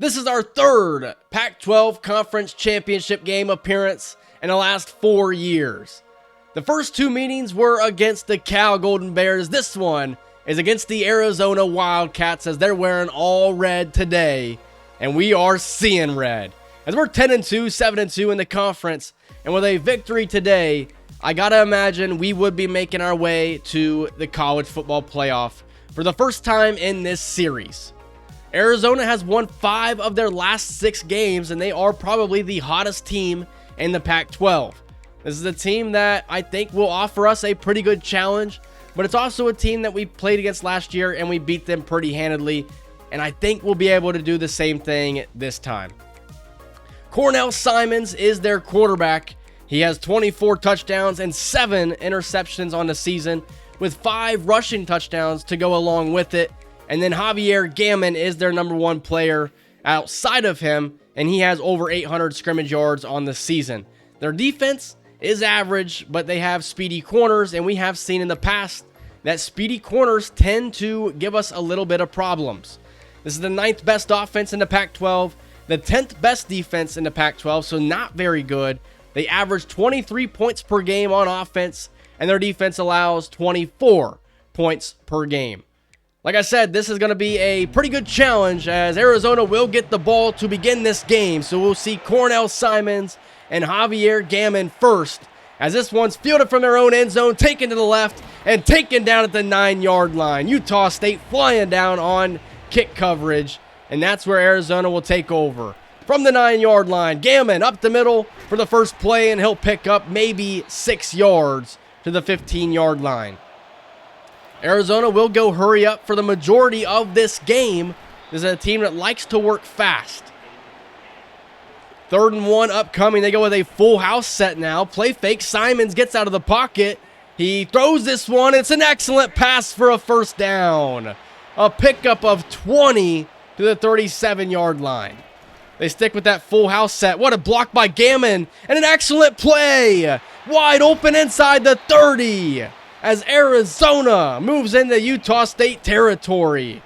This is our third Pac-12 Conference Championship game appearance in the last 4 years. The first two meetings were against the Cal Golden Bears. This one is against the Arizona Wildcats, as they're wearing all red today, and we are seeing red. As we're 10-2, 7-2 in the conference, and with a victory today, I gotta imagine we would be making our way to the college football playoff for the first time in this series. Arizona has won 5 of their last 6 games, and they are probably the hottest team in the Pac-12. This is a team that I think will offer us a pretty good challenge, but it's also a team that we played against last year, and we beat them pretty handedly, and I think we'll be able to do the same thing this time. Cornell Simons is their quarterback. He has 24 touchdowns and 7 interceptions on the season, with 5 rushing touchdowns to go along with it. And then Javier Gammon is their number 1 player outside of him, and he has over 800 scrimmage yards on the season. Their defense is average, but they have speedy corners, and we have seen in the past that speedy corners tend to give us a little bit of problems. This is the 9th best offense in the Pac-12, the 10th best defense in the Pac-12, so not very good. They average 23 points per game on offense, and their defense allows 24 points per game. Like I said, this is going to be a pretty good challenge, as Arizona will get the ball to begin this game. So we'll see Cornell Simons and Javier Gammon first, as this one's fielded from their own end zone, taken to the left, and taken down at the 9-yard line. Utah State flying down on kick coverage, and that's where Arizona will take over. From the 9-yard line, Gammon up the middle for the first play, and he'll pick up maybe 6 yards to the 15-yard line. Arizona will go hurry up for the majority of this game. This is a team that likes to work fast. 3rd and 1 upcoming. They go with a full house set now. Play fake. Simons gets out of the pocket. He throws this one. It's an excellent pass for a first down. A pickup of 20 to the 37-yard line. They stick with that full house set. What a block by Gammon, and an excellent play. Wide open inside the 30. As Arizona moves into Utah State territory.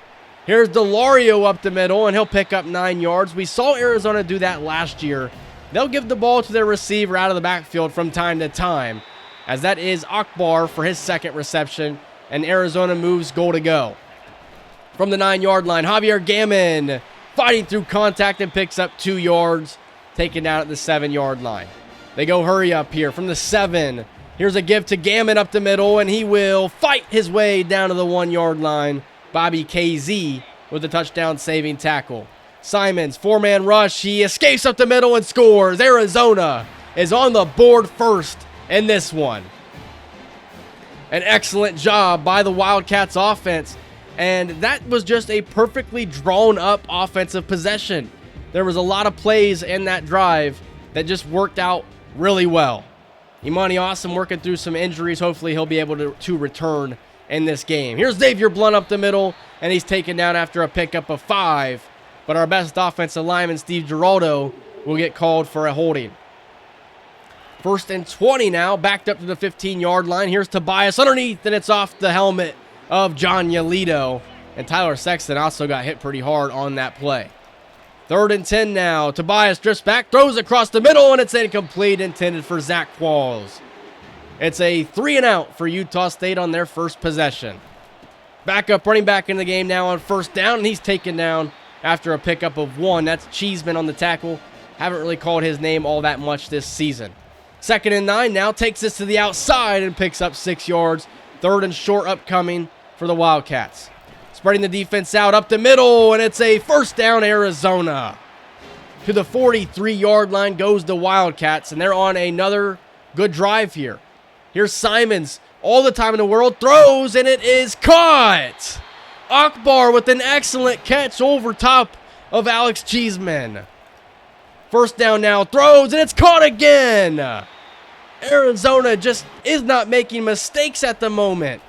Here's Delario up the middle, and he'll pick up 9 yards. We saw Arizona do that last year. They'll give the ball to their receiver out of the backfield from time to time, as that is Akbar for his 2nd reception, and Arizona moves goal to go. From the 9-yard line, Javier Gammon fighting through contact and picks up 2 yards, taken down at the 7-yard line. They go hurry up here from the 7. Here's a give to Gammon up the middle, and he will fight his way down to the 1-yard line. Bobby KZ with a touchdown-saving tackle. Simons, 4-man rush. He escapes up the middle and scores. Arizona is on the board first in this one. An excellent job by the Wildcats offense, and that was just a perfectly drawn-up offensive possession. There was a lot of plays in that drive that just worked out really well. Imani Awesome working through some injuries. Hopefully he'll be able to return in this game. Here's Xavier Blunt up the middle, and he's taken down after a pickup of 5. But our best offensive lineman, Steve Giraldo, will get called for a holding. 1st and 20 now, backed up to the 15-yard line. Here's Tobias underneath, and it's off the helmet of John Yalito. And Tyler Sexton also got hit pretty hard on that play. 3rd and 10 now. Tobias drifts back, throws across the middle, and it's incomplete, intended for Zach Qualls. It's a 3-and-out for Utah State on their first possession. Backup running back in the game now on 1st down, and he's taken down after a pickup of 1. That's Cheeseman on the tackle. Haven't really called his name all that much this season. 2nd and 9 now, takes this to the outside and picks up 6 yards. 3rd and short upcoming for the Wildcats. Spreading the defense out up the middle, and it's a first down, Arizona. To the 43-yard line goes the Wildcats, and they're on another good drive here. Here's Simons, all the time in the world, throws, and it is caught. Akbar with an excellent catch over top of Alex Cheeseman. First down now, throws, and it's caught again. Arizona just is not making mistakes at the moment.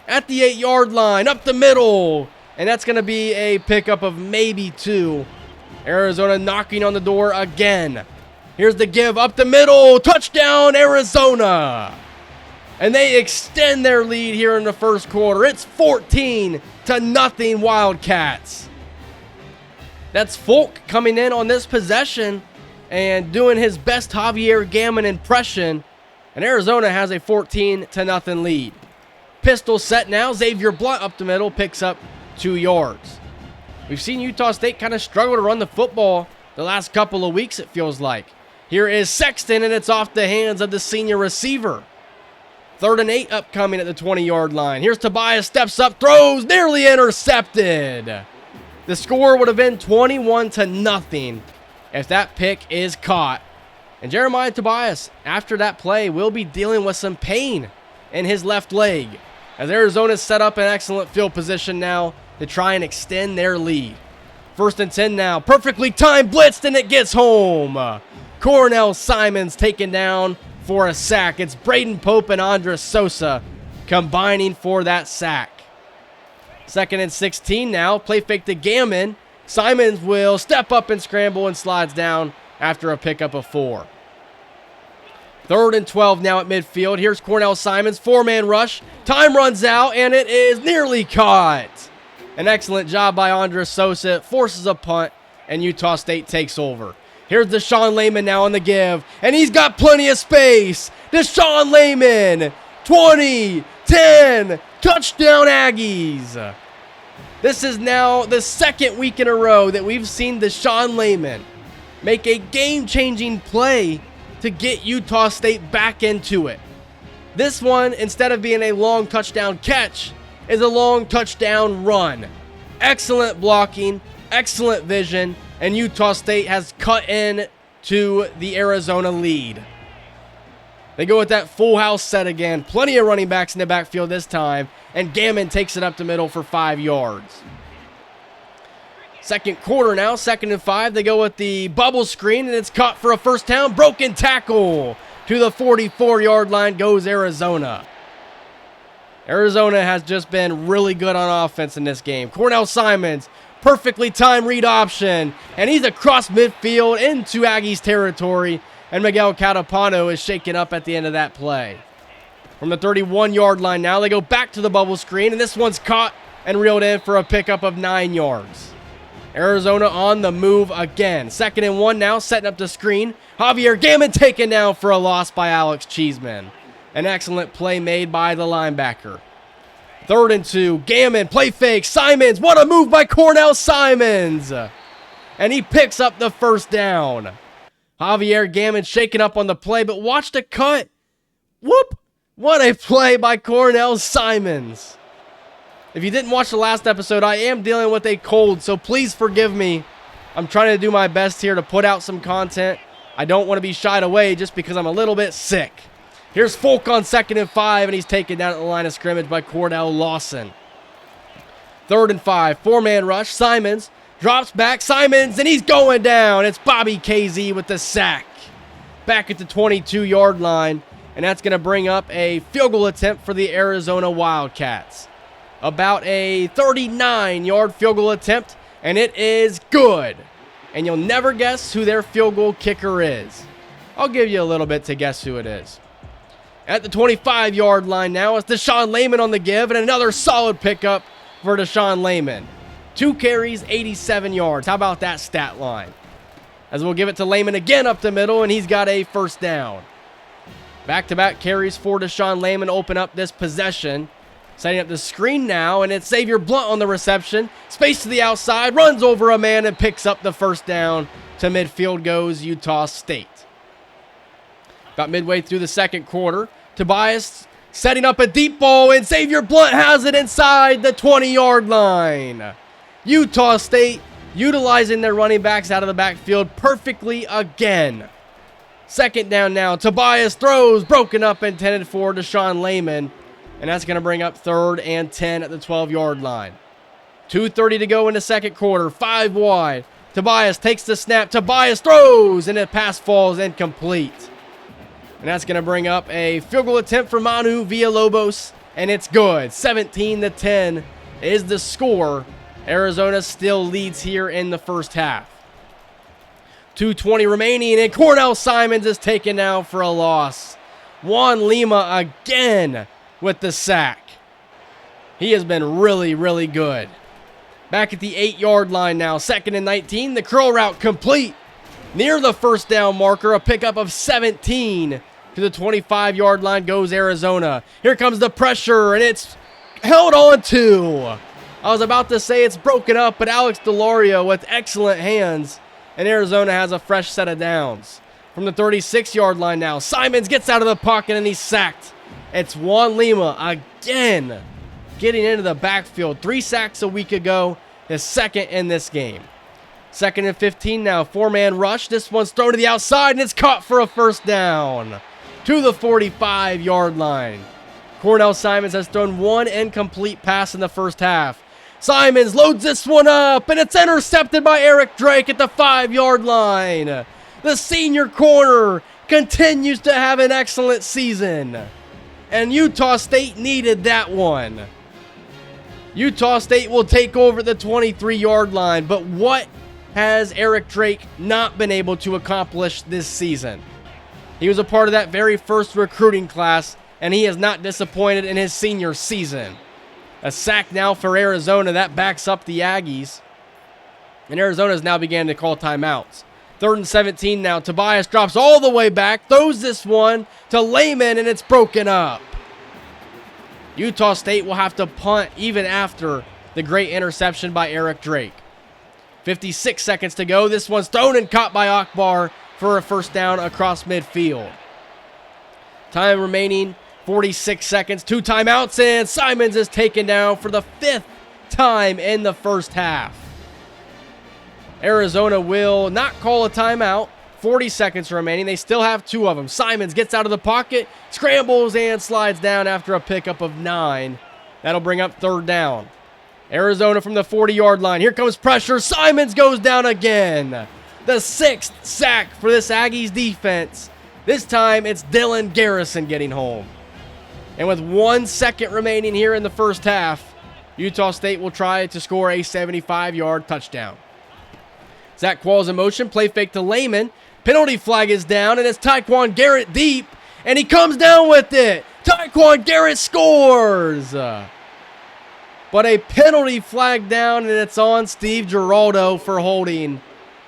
At the 8-yard line, up the middle. And that's going to be a pickup of maybe 2. Arizona knocking on the door again. Here's the give up the middle. Touchdown, Arizona. And they extend their lead here in the first quarter. It's 14-0 Wildcats. That's Folk coming in on this possession and doing his best Javier Gammon impression. And Arizona has a 14-0 lead. Pistol set now. Xavier Blunt up the middle, picks up 2 yards. We've seen Utah State kind of struggle to run the football the last couple of weeks, it feels like. Here is Sexton, and it's off the hands of the senior receiver. 3rd and 8 upcoming at the 20-yard line. Here's Tobias, steps up, throws, nearly intercepted. The score would have been 21-0 if that pick is caught. And Jeremiah Tobias, after that play, will be dealing with some pain in his left leg, as Arizona set up an excellent field position now to try and extend their lead. 1st and 10 now. Perfectly timed blitzed, and it gets home. Cornell Simons taken down for a sack. It's Braden Pope and Andres Sosa combining for that sack. 2nd and 16 now. Play fake to Gammon. Simons will step up and scramble and slides down after a pickup of 4. 3rd and 12 now at midfield. Here's Cornell Simons, 4-man rush. Time runs out, and it is nearly caught. An excellent job by Andres Sosa. It forces a punt, and Utah State takes over. Here's Deshaun Layman now on the give, and he's got plenty of space. Deshaun Layman, 20, 10, touchdown Aggies. This is now the 2nd week in a row that we've seen Deshaun Layman make a game-changing play to get Utah State back into it. This one, instead of being a long touchdown catch, is a long touchdown run. Excellent blocking, excellent vision, and Utah State has cut in to the Arizona lead. They go with that full house set again. Plenty of running backs in the backfield this time, and Gammon takes it up the middle for 5 yards. 2nd quarter now, 2nd and 5. They go with the bubble screen, and it's caught for a 1st down. Broken tackle to the 44-yard line goes Arizona. Arizona has just been really good on offense in this game. Cornell Simons, perfectly timed read option, and he's across midfield into Aggies territory, and Miguel Catapano is shaken up at the end of that play. From the 31-yard line now, they go back to the bubble screen, and this one's caught and reeled in for a pickup of 9 yards. Arizona on the move again. 2nd and 1 now, setting up the screen. Javier Gammon taken down for a loss by Alex Cheeseman. An excellent play made by the linebacker. 3rd and 2, Gammon, play fake, Simons, what a move by Cornell Simons! And he picks up the 1st down. Javier Gammon shaken up on the play, but watch the cut. Whoop! What a play by Cornell Simons. If you didn't watch the last episode, I am dealing with a cold, so please forgive me. I'm trying to do my best here to put out some content. I don't want to be shied away just because I'm a little bit sick. Here's Folk on 2nd and 5, and he's taken down at the line of scrimmage by Cordell Lawson. 3rd and 5, 4-man rush. Simons drops back. Simons, and he's going down. It's Bobby KZ with the sack. Back at the 22-yard line, and that's going to bring up a field goal attempt for the Arizona Wildcats. About a 39-yard field goal attempt, and it is good. And you'll never guess who their field goal kicker is. I'll give you a little bit to guess who it is. At the 25-yard line now, it's Deshaun Layman on the give, and another solid pickup for Deshaun Layman. 2 carries, 87 yards. How about that stat line? As we'll give it to Layman again up the middle, and he's got a 1st down. Back-to-back carries for Deshaun Layman open up this possession. Setting up the screen now, and it's Xavier Blunt on the reception. Space to the outside, runs over a man and picks up the 1st down. To midfield goes Utah State. About midway through the 2nd quarter, Tobias setting up a deep ball, and Xavier Blunt has it inside the 20-yard line. Utah State utilizing their running backs out of the backfield perfectly again. 2nd down now. Tobias throws, broken up, intended for Deshaun Layman. And that's going to bring up 3rd and 10 at the 12-yard line. 2:30 to go in the 2nd quarter. 5 wide. Tobias takes the snap. Tobias throws, and the pass falls incomplete. And that's going to bring up a field goal attempt for Manu Villalobos, and it's good. 17-10 is the score. Arizona still leads here in the 1st half. 2:20 remaining, and Cornell Simons is taken down for a loss. Juan Lima again with the sack. He has been really, really good. Back at the 8-yard line now. 2nd and 19. The curl route complete. Near the first down marker. A pickup of 17. To the 25-yard line goes Arizona. Here comes the pressure, and it's held on to. I was about to say it's broken up, but Alex DeLario with excellent hands. And Arizona has a fresh set of downs. From the 36-yard line now. Simons gets out of the pocket, and he's sacked. It's Juan Lima again getting into the backfield. 3 sacks a week ago. His second in this game. 2nd and 15 now. 4-man rush. This one's thrown to the outside, and it's caught for a first down. To the 45-yard line. Cornell Simons has thrown 1 incomplete pass in the first half. Simons loads this one up, and it's intercepted by Eric Drake at the 5-yard line. The senior corner continues to have an excellent season. And Utah State needed that one. Utah State will take over the 23-yard line, but what has Eric Drake not been able to accomplish this season? He was a part of that very first recruiting class, and he has not disappointed in his senior season. A sack now for Arizona. That backs up the Aggies. And Arizona's now began to call timeouts. 3rd and 17 now. Tobias drops all the way back, throws this one to Lehman, and it's broken up. Utah State will have to punt even after the great interception by Eric Drake. 56 seconds to go. This one's thrown and caught by Akbar for a first down across midfield. Time remaining 46 seconds. 2 timeouts, and Simons is taken down for the 5th time in the first half. Arizona will not call a timeout. 40 seconds remaining. They still have 2 of them. Simons gets out of the pocket, scrambles, and slides down after a pickup of 9. That'll bring up 3rd down. Arizona from the 40-yard line. Here comes pressure. Simons goes down again. The 6th sack for this Aggies defense. This time it's Dylan Garrison getting home. And with 1 second remaining here in the first half, Utah State will try to score a 75-yard touchdown. Zach Qualls in motion. Play fake to Lehman. Penalty flag is down, and it's Tyquan Garrett deep, and he comes down with it. Tyquan Garrett scores. But a penalty flag down, and it's on Steve Giraldo for holding.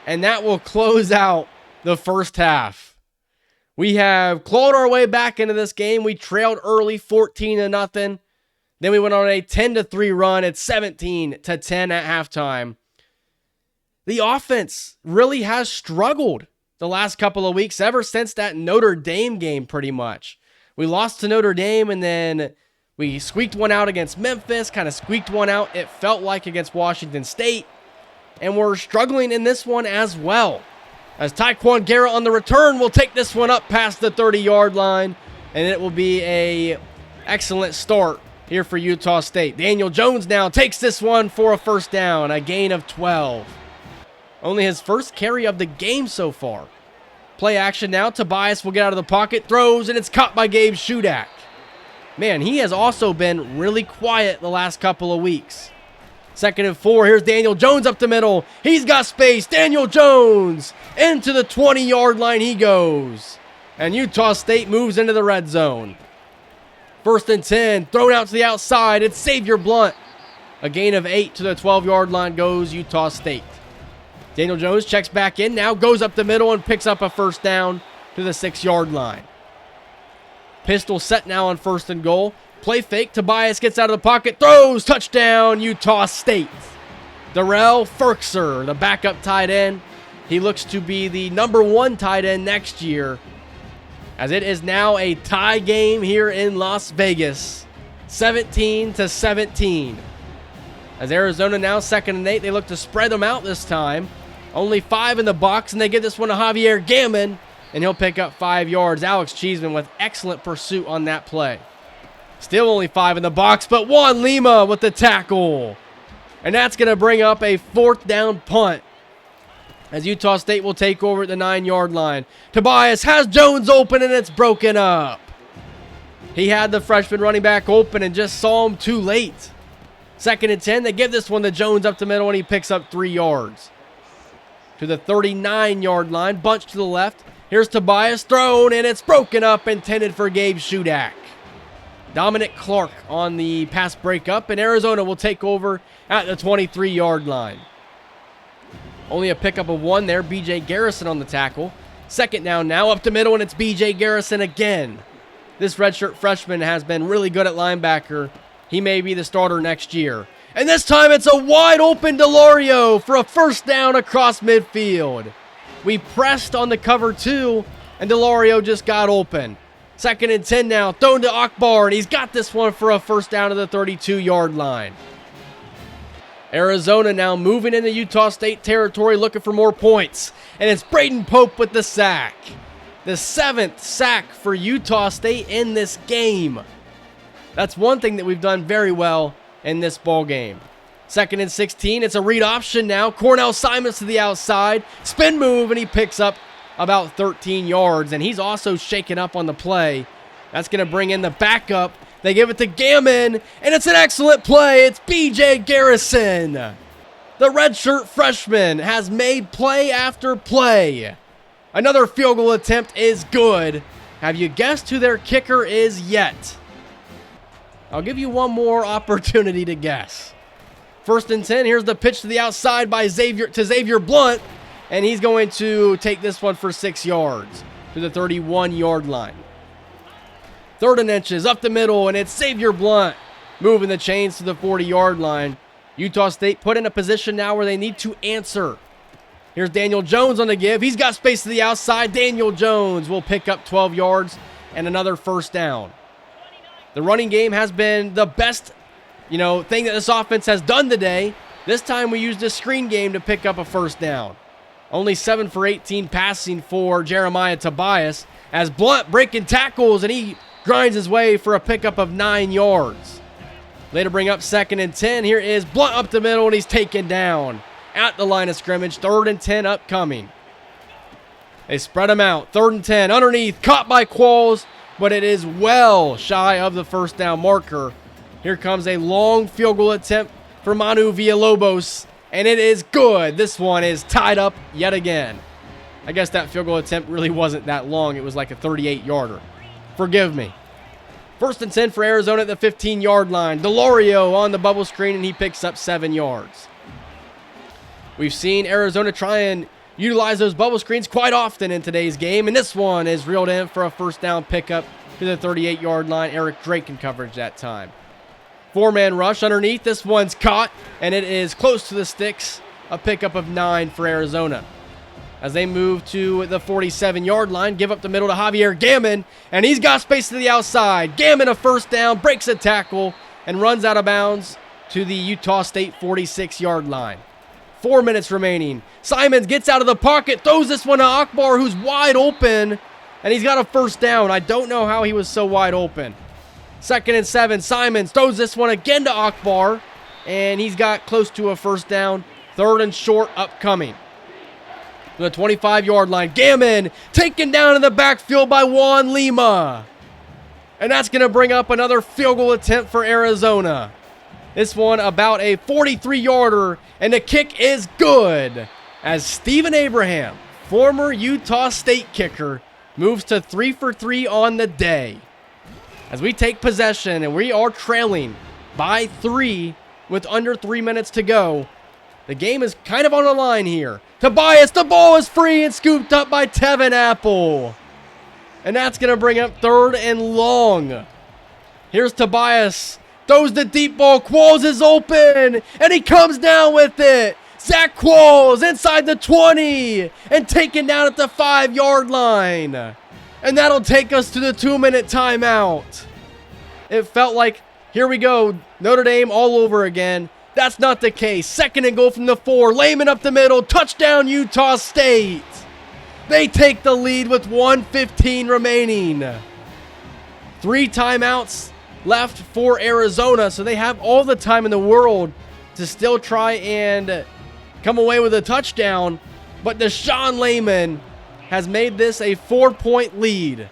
And that will close out the first half. We have clawed our way back into this game. We trailed early 14-0. Then we went on a 10-3 run at 17-10 at halftime. The offense really has struggled the last couple of weeks, ever since that Notre Dame game pretty much. We lost to Notre Dame, and then we squeaked one out against Memphis, kind of squeaked one out, it felt like, against Washington State. And we're struggling in this one as well. As Tyquan Garrett on the return will take this one up past the 30-yard line, and it will be a excellent start here for Utah State. Daniel Jones now takes this one for a first down, a gain of 12. Only his first carry of the game so far. Play action now. Tobias will get out of the pocket, throws, and it's caught by Gabe Shudak. Man, he has also been really quiet the last couple of weeks. 2nd and 4. Here's Daniel Jones up the middle. He's got space. Daniel Jones into the 20-yard line he goes. And Utah State moves into the red zone. 1st and 10. Thrown out to the outside. It's Xavier Blunt. A gain of 8 to the 12-yard line goes Utah State. Daniel Jones checks back in now, goes up the middle and picks up a first down to the 6-yard line. Pistol set now on 1st and goal. Play fake. Tobias gets out of the pocket, throws, touchdown, Utah State. Darrell Ferkser, the backup tight end. He looks to be the #1 tight end next year, as it is now a tie game here in Las Vegas. 17-17. As Arizona now 2nd and 8, they look to spread them out this time. Only 5 in the box, and they give this one to Javier Gammon, and he'll pick up 5 yards. Alex Cheeseman with excellent pursuit on that play. Still only 5 in the box, but Juan Lima with the tackle. And that's going to bring up a 4th down punt, as Utah State will take over at the 9-yard line. Tobias has Jones open, and it's broken up. He had the freshman running back open and just saw him too late. 2nd and 10. They give this one to Jones up the middle, and he picks up 3 yards. To the 39-yard line, bunch to the left. Here's Tobias, thrown, and it's broken up, intended for Gabe Shudak. Dominic Clark on the pass breakup, and Arizona will take over at the 23-yard line. Only a pickup of 1 there. B.J. Garrison on the tackle. Second down now, up the middle, and it's B.J. Garrison again. This redshirt freshman has been really good at linebacker. He may be the starter next year. And this time it's a wide open Delario for a first down across midfield. We pressed on the cover 2, and Delario just got open. 2nd and 10 now, thrown to Akbar, and he's got this one for a first down to the 32-yard line. Arizona now moving into Utah State territory, looking for more points. And it's Braden Pope with the sack. The 7th sack for Utah State in this game. That's one thing that we've done very well in this ball game. 2nd and 16, it's a read option now. Cornell Simons to the outside. Spin move, and he picks up about 13 yards, and he's also shaken up on the play. That's going to bring in the backup. They give it to Gammon, and it's an excellent play. It's B.J. Garrison. The redshirt freshman has made play after play. Another field goal attempt is good. Have you guessed who their kicker is yet? I'll give you one more opportunity to guess. 1st and 10, here's the pitch to the outside by Xavier Blunt. And he's going to take this one for 6 yards to the 31-yard line. 3rd and inches, up the middle, and it's Xavier Blunt moving the chains to the 40-yard line. Utah State put in a position now where they need to answer. Here's Daniel Jones on the give. He's got space to the outside. Daniel Jones will pick up 12 yards and another first down. The running game has been the best, thing that this offense has done today. This time we used a screen game to pick up a first down. Only 7 for 18 passing for Jeremiah Tobias as Blunt breaking tackles, and he grinds his way for a pickup of 9 yards. Later bring up 2nd and 10. Here is Blunt up the middle, and he's taken down at the line of scrimmage. 3rd and 10 upcoming. They spread him out. 3rd and 10 underneath, caught by Qualls, but it is well shy of the first down marker. Here comes a long field goal attempt for Manu Villalobos. And it is good. This one is tied up yet again. I guess that field goal attempt really wasn't that long. It was like a 38-yarder. Forgive me. 1st and 10 for Arizona at the 15-yard line. Delario on the bubble screen, and he picks up 7 yards. We've seen Arizona try and utilize those bubble screens quite often in today's game, and this one is reeled in for a first down pickup to the 38-yard line. Eric Drake in coverage that time. 4-man rush underneath. This one's caught, and it is close to the sticks. A pickup of 9 for Arizona. As they move to the 47-yard line, give up the middle to Javier Gammon, and he's got space to the outside. Gammon a first down, breaks a tackle, and runs out of bounds to the Utah State 46-yard line. 4 minutes remaining. Simons gets out of the pocket, throws this one to Akbar, who's wide open, and he's got a first down. I don't know how he was so wide open. 2nd and 7, Simons throws this one again to Akbar, and he's got close to a first down. 3rd and short upcoming. To the 25-yard line, Gammon taken down in the backfield by Juan Lima. And that's going to bring up another field goal attempt for Arizona. This one about a 43-yarder, and the kick is good as Stephen Abraham, former Utah State kicker, moves to 3 for 3 on the day. As we take possession, and we are trailing by 3 with under 3 minutes to go. The game is kind of on the line here. Tobias, the ball is free and scooped up by Tevin Apple. And that's going to bring up 3rd and long. Here's Tobias. Throws the deep ball. Qualls is open, and he comes down with it. Zach Qualls inside the 20 and taken down at the 5-yard line. And that'll take us to the 2-minute timeout. It felt like, here we go, Notre Dame all over again. That's not the case. 2nd and goal from the 4. Lehman up the middle. Touchdown, Utah State. They take the lead with 1:15 remaining. 3 timeouts left for Arizona, so they have all the time in the world to still try and come away with a touchdown. But Deshaun Lehman has made this a 4-point lead.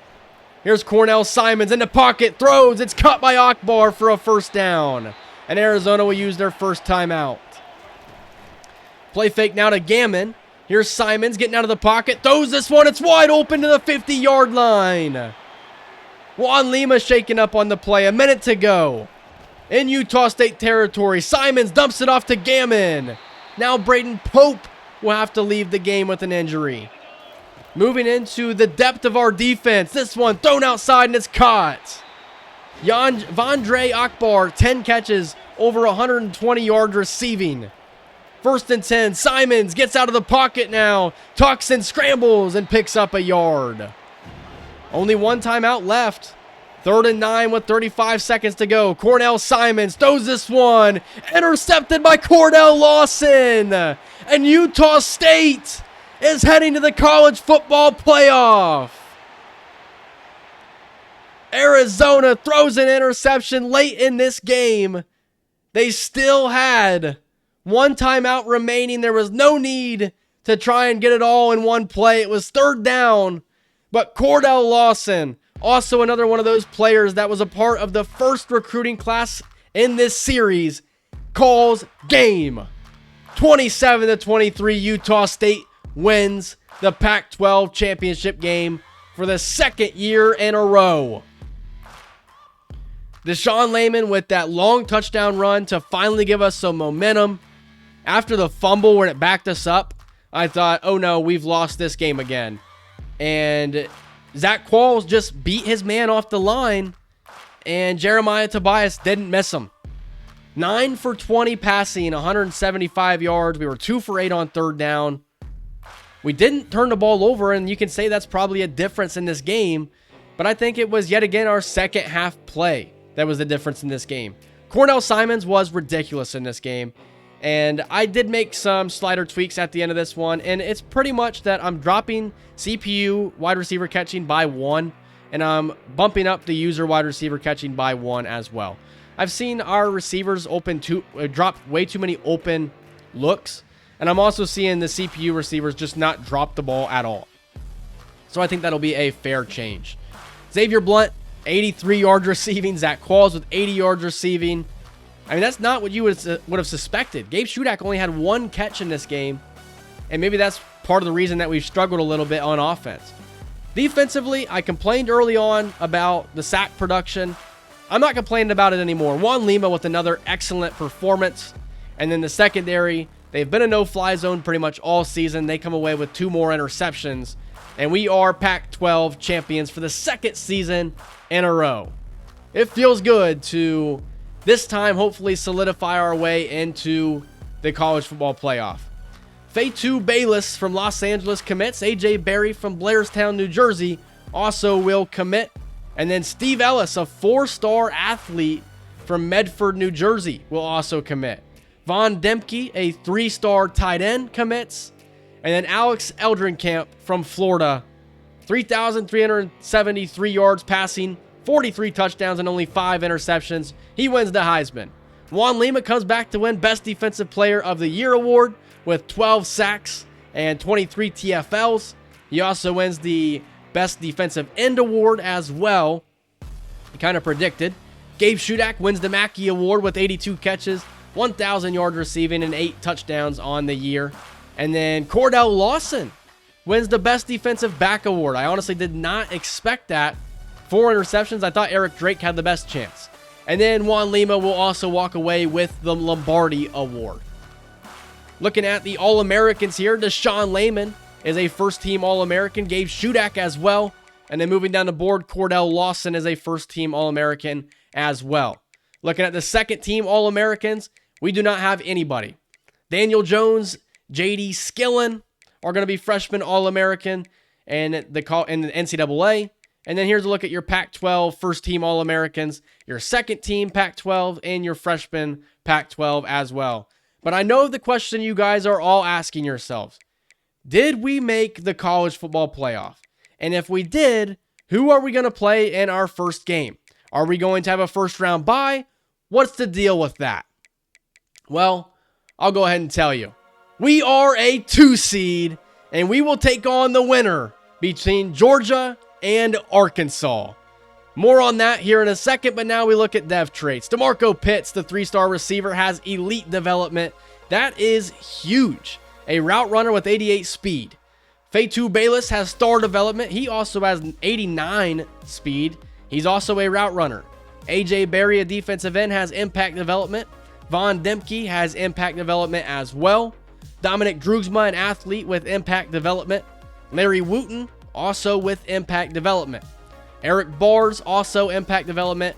Here's Cornell Simons in the pocket, throws. It's caught by Akbar for a first down. And Arizona will use their first timeout. Play fake now to Gammon. Here's Simons getting out of the pocket, throws this one. It's wide open to the 50-yard line. Juan Lima shaking up on the play. A minute to go. In Utah State territory, Simons dumps it off to Gammon. Now Braden Pope will have to leave the game with an injury. Moving into the depth of our defense. This one thrown outside and it's caught. Vondre Akbar, 10 catches, over 120 yards receiving. 1st and 10. Simons gets out of the pocket now. Tucson scrambles and picks up a yard. Only one timeout left. 3rd and 9 with 35 seconds to go. Cornell Simons throws this one. Intercepted by Cordell Lawson. And Utah State is heading to the college football playoff. Arizona throws an interception late in this game. They still had one timeout remaining. There was no need to try and get it all in one play. It was 3rd down. But Cordell Lawson, also another one of those players that was a part of the first recruiting class in this series, calls game. 27-23, Utah State wins the Pac-12 championship game for the 2nd year in a row. Deshaun Layman with that long touchdown run to finally give us some momentum. After the fumble when it backed us up, I thought, oh no, we've lost this game again. And Zach Qualls just beat his man off the line, and Jeremiah Tobias didn't miss him. 9 for 20 passing, 175 yards. We were 2 for 8 on 3rd down. We didn't turn the ball over, and you can say that's probably a difference in this game, but I think it was yet again our second half play that was the difference in this game. Cornell Simons was ridiculous in this game, and I did make some slider tweaks at the end of this one, and it's pretty much that I'm dropping CPU wide receiver catching by 1, and I'm bumping up the user wide receiver catching by 1 as well. I've seen our receivers drop way too many open looks, and I'm also seeing the CPU receivers just not drop the ball at all. So I think that'll be a fair change. Xavier Blunt, 83 yards receiving. Zach Qualls with 80 yards receiving. I mean, that's not what you would have suspected. Gabe Shudak only had 1 catch in this game, and maybe that's part of the reason that we've struggled a little bit on offense. Defensively, I complained early on about the sack production. I'm not complaining about it anymore. Juan Lima with another excellent performance. And then the secondary, they've been a no-fly zone pretty much all season. They come away with 2 more interceptions. And we are Pac-12 champions for the 2nd season in a row. It feels good to this time hopefully solidify our way into the college football playoff. Fatu Bayless from Los Angeles commits. AJ Berry from Blairstown, New Jersey also will commit. And then Steve Ellis, a 4-star athlete from Medford, New Jersey, will also commit. Von Demke, a 3-star tight end, commits. And then Alex Eldrenkamp from Florida, 3,373 yards passing, 43 touchdowns, and only 5 interceptions. He wins the Heisman. Juan Lima comes back to win Best Defensive Player of the Year award with 12 sacks and 23 TFLs. He also wins the Best Defensive End award as well. He kind of predicted. Gabe Shudak wins the Mackey Award with 82 catches, 1,000 yards receiving, and 8 touchdowns on the year. And then Cordell Lawson wins the Best Defensive Back Award. I honestly did not expect that. 4 interceptions. I thought Eric Drake had the best chance. And then Juan Lima will also walk away with the Lombardi Award. Looking at the All-Americans here, Deshaun Layman is a first-team All-American. Gabe Shudak as well. And then moving down the board, Cordell Lawson is a first-team All-American as well. Looking at the second-team All-Americans, we do not have anybody. Daniel Jones, J.D. Skillen are going to be freshman All-American and in the NCAA. And then here's a look at your Pac-12 first-team All-Americans, your second-team Pac-12, and your freshman Pac-12 as well. But I know the question you guys are all asking yourselves. Did we make the college football playoff? And if we did, who are we going to play in our first game? Are we going to have a first-round bye? What's the deal with that? Well, I'll go ahead and tell you. We are a 2 seed, and we will take on the winner between Georgia and Arkansas. More on that here in a second, but now we look at dev traits. DeMarco Pitts, the 3-star receiver, has elite development. That is huge. A route runner with 88 speed. Fatu Bayless has star development. He also has 89 speed. He's also a route runner. AJ Berry, a defensive end, has impact development. Von Demke has impact development as well. Dominic Drugsma, an athlete with impact development. Larry Wooten, also with impact development. Eric Bars, also impact development.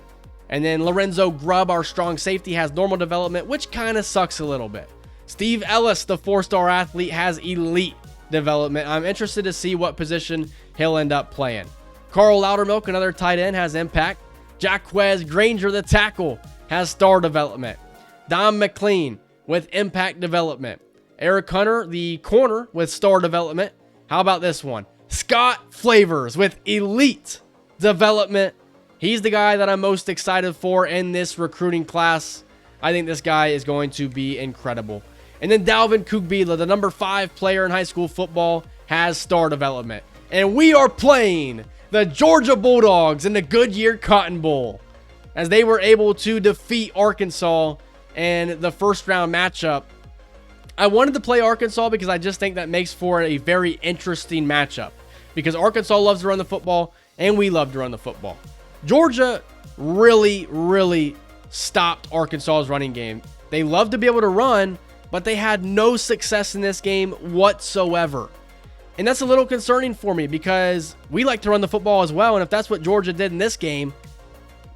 And then Lorenzo Grubb, our strong safety, has normal development, which kind of sucks a little bit. Steve Ellis, the 4-star athlete, has elite development. I'm interested to see what position he'll end up playing. Carl Loudermilk, another tight end, has impact. Jaquez Granger, the tackle, has star development. Don McLean with impact development. Eric Hunter, the corner, with star development. How about this one? Scott Flavors with elite development. He's the guy that I'm most excited for in this recruiting class. I think this guy is going to be incredible. And then Dalvin Kugbila, the number 5 player in high school football, has star development. And we are playing the Georgia Bulldogs in the Goodyear Cotton Bowl, as they were able to defeat Arkansas in the first round matchup. I wanted to play Arkansas because I just think that makes for a very interesting matchup, because Arkansas loves to run the football and we love to run the football. Georgia really stopped Arkansas's running game. They love to be able to run, but they had no success in this game whatsoever. And that's a little concerning for me, because we like to run the football as well. And if that's what Georgia did in this game,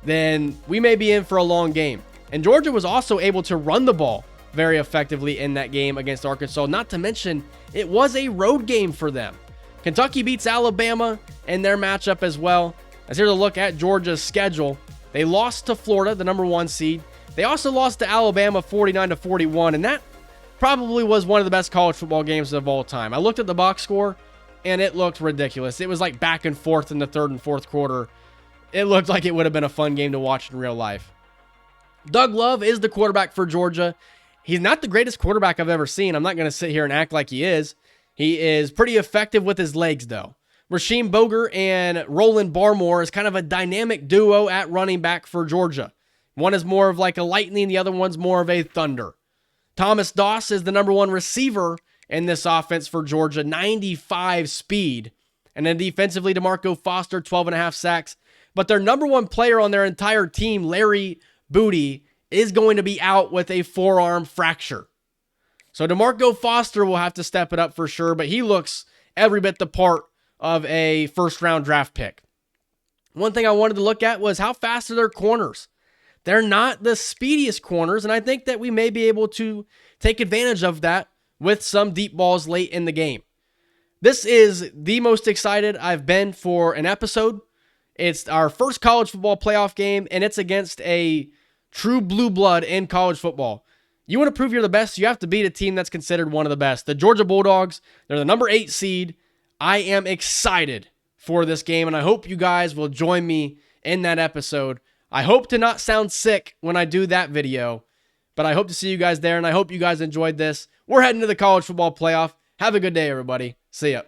then we may be in for a long game. And Georgia was also able to run the ball very effectively in that game against Arkansas. Not to mention, it was a road game for them. Kentucky beats Alabama in their matchup as well. As here to look at Georgia's schedule, they lost to Florida, the number 1 seed. They also lost to Alabama 49-41, and that probably was one of the best college football games of all time. I looked at the box score, and it looked ridiculous. It was like back and forth in the third and fourth quarter. It looked like it would have been a fun game to watch in real life. Doug Love is the quarterback for Georgia. He's not the greatest quarterback I've ever seen. I'm not going to sit here and act like he is. He is pretty effective with his legs, though. Rasheem Boger and Roland Barmore is kind of a dynamic duo at running back for Georgia. One is more of like a lightning, the other one's more of a thunder. Thomas Doss is the number 1 receiver in this offense for Georgia, 95 speed. And then defensively, DeMarco Foster, 12.5 sacks. But their number 1 player on their entire team, Larry Booty, is going to be out with a forearm fracture. So DeMarco Foster will have to step it up for sure, but he looks every bit the part of a first-round draft pick. One thing I wanted to look at was how fast are their corners. They're not the speediest corners, and I think that we may be able to take advantage of that with some deep balls late in the game. This is the most excited I've been for an episode. It's our first college football playoff game, and it's against a true blue blood in college football. You want to prove you're the best, you have to beat a team that's considered one of the best. The Georgia Bulldogs, they're the number 8 seed. I am excited for this game, and I hope you guys will join me in that episode. I hope to not sound sick when I do that video, but I hope to see you guys there, and I hope you guys enjoyed this. We're heading to the college football playoff. Have a good day, everybody. See ya.